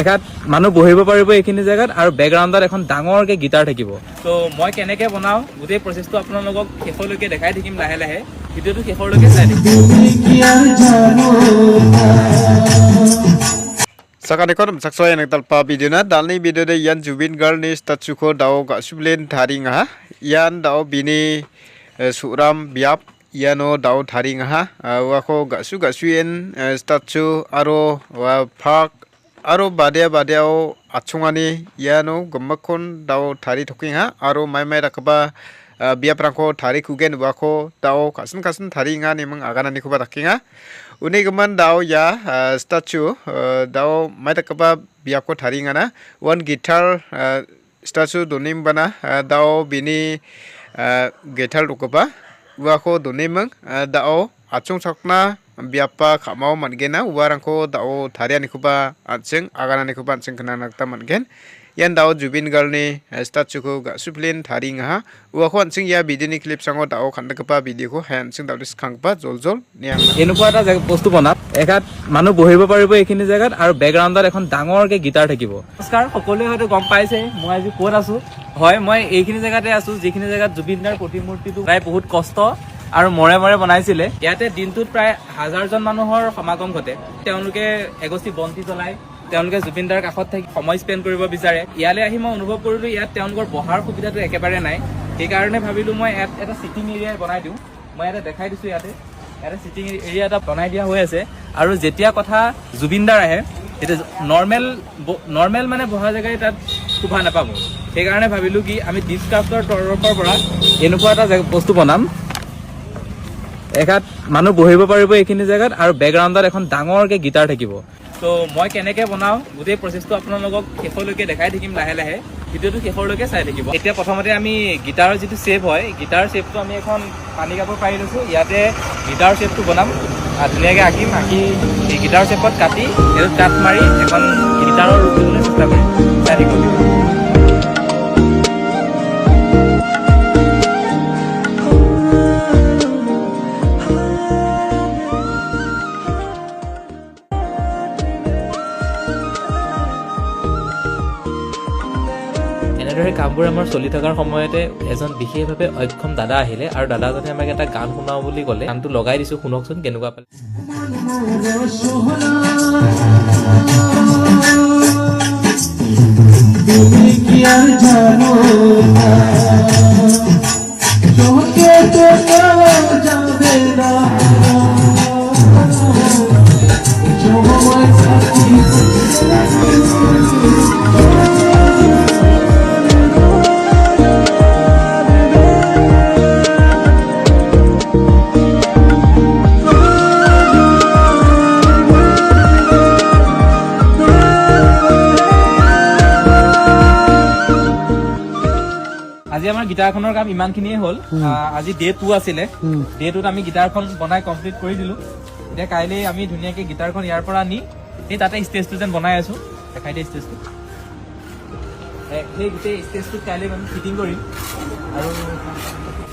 এখাত মানুহ বহিব পাৰিব এইখিনি জেগাত আৰু বেকগ্ৰাউণ্ডত এখন ডাঙৰকে গিটাৰ থাকিব। তো মই কেনেকৈ বনাওঁ গোটেই প্ৰচেছটো আপোনালোকক শেষলৈকে দেখাই থাকিম লাহে লাহে। ভিডিঅ'টো শেষলৈকে চাই থাকিম। Sakanekon saksoy nang talpa video na dalni video de yan Jubin Girl ni statue ko daw ga sublen tharing ha yan daw bini suram biap yano daw tharing ha wa ko ga su en statue aro wa phak aro badeo achungani yano gommakon daw thari thoking ha aro mai rakaba biaprangko thari kugen wa ko daw kasin tharing ha nimang agana ni ko rakinga uni gaman daw ya statue daw mai takaba biap ko tharing ana one guitar statue donim bana daw bini guitar rukaba wa ko donimang daw achung sakna biapa khamao mangena warangko daw thariani kuba acheng agana ni kuba acheng kana nakta mangen yan daw Jubin Girl ni statue ko ga suplin tharing ha wa ko acheng ya video ni clip sango daw khandakapa video ko han acheng daw diskhangpa jol niang এনেকুৱা এটা বস্তু বনাম এখাত মানুহ বহিব পাৰিব এইখিনি জেগাত আৰু বেকগ্ৰাউণ্ডত এখন ডাঙৰকে গিটাৰ থাকিব। নমস্কাৰ, সকলোৱে হয়তো গম পাইছে মই আজি ক'ত আছো। হয়, মই এইখিনি জেগাতে আছো যিখিনি জেগাত জুবিন দাৰ প্ৰতিমূৰ্তিটো প্ৰায় বহুত কষ্ট আৰু মৰে বনাইছিলে। ইয়াতে দিনটোত প্ৰায় 1000জন মানুহৰ সমাগম ঘটে। তেওঁলোকে এগছি বন্তি জ্বলায়, তেওঁলোকে জুবিন দাৰ কাষত থাকি সময় স্পেণ্ড কৰিব বিচাৰে। ইয়ালৈ আহি মই অনুভৱ কৰিলো ইয়াত তেওঁলোকৰ বহাৰ সুবিধাটো একেবাৰে নাই। সেইকাৰণে ভাবিলো মই ইয়াত এটা চিটিং এৰিয়া বনাই দিওঁ। মই ইয়াতে দেখাই দিছো ইয়াতে চিটিং এৰিয়া এটা বনাই দিয়া হৈ আছে আৰু যেতিয়া কথা জুবিন দাৰ আহে এতিয়া নৰ্মেল মানে বহা জেগাই তাত শোভা নাপাব। সেইকাৰণে ভাবিলো কি আমি ডিছক্ৰাফ্টৰ তৰফৰ পৰা এনেকুৱা এটা বস্তু বনাম এখাত মানুহ বহিব পাৰিব এইখিনি জেগাত আৰু বেকগ্ৰাউণ্ডত এখন ডাঙৰকে গিটাৰ থাকিব। তো মই কেনেকৈ বনাওঁ গোটেই প্ৰচেছটো আপোনালোকক শেষলৈকে দেখাই থাকিম লাহে লাহে। ভিডিঅ'টো শেষলৈকে চাই থাকিব। এতিয়া প্ৰথমতে আমি গিটাৰৰ যিটো শ্বেপ হয় গিটাৰ শ্বেপটো আমি এখন পানী কাপোৰ পাৰি লৈছোঁ। ইয়াতে গিটাৰ শ্বেপটো বনাম ধুনীয়াকৈ আঁকি এই গিটাৰ শ্বেপত কাটি এইটোত কাট মাৰি এখন গিটাৰৰ ৰূপ দিবলৈ চেষ্টা কৰিম। চাই থাকিব। এনেদৰে কামবোৰ আমাৰ চলি থকাৰ সময়তে এজন বিশেষভাৱে অক্ষম দাদা আহিলে আৰু দাদাজনে আমাক এটা গান শুনাও বুলি ক'লে। গানটো লগাই দিছোঁ, শুনকচোন কেনেকুৱা পালে। আজি আমাৰ গিটাৰখনৰ কাম ইমানখিনিয়ে হ'ল। আজি ডে 2 আছিলে। ডে 2ত আমি গিটাৰখন বনাই কমপ্লিট কৰি দিলোঁ। এতিয়া কাইলৈ আমি ধুনীয়াকৈ গিটাৰখন ইয়াৰ পৰা নি সেই তাতে ষ্টেজটো যেন বনাই আছোঁ। দেখাই দিয়ে ষ্টেজটো। সেই গোটেই ষ্টেজটোত কাইলৈ আমি ফিটিং কৰিম আৰু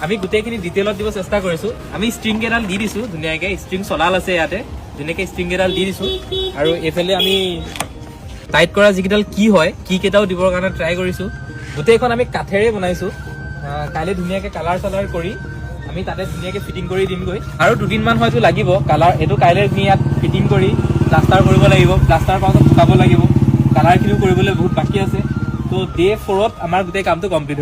আমি গোটেইখিনি ডিটেইলত দিব চেষ্টা কৰিছোঁ। আমি ষ্ট্ৰিং কেইডাল দি দিছোঁ ধুনীয়াকৈ। ষ্ট্ৰিং চলাল আছে ইয়াতে, ধুনীয়াকৈ ষ্ট্ৰিং কেইডাল দি দিছোঁ আৰু এইফালে আমি টাইট কৰা যিকেইডাল কি হয় কি কেইটাও দিবৰ কাৰণে ট্ৰাই কৰিছোঁ। গোটেইখন আমি কাঠেৰে বনাইছোঁ। কাইলৈ ধুনীয়াকৈ কালাৰ চালাৰ কৰি আমি তাতে ধুনীয়াকৈ ফিটিং কৰি দিমগৈ আৰু 2 দিনমান হয়তো লাগিব কালাৰ। এইটো কাইলৈ নি ইয়াত ফিটিং কৰি প্লাষ্টাৰ কৰিব লাগিব। প্লাষ্টাৰ পাছত শুকাব লাগিব। কালাৰখিনিও কৰিবলৈ বহুত বাকী আছে। তো ডে 4ত আমাৰ গোটেই কামটো কমপ্লিট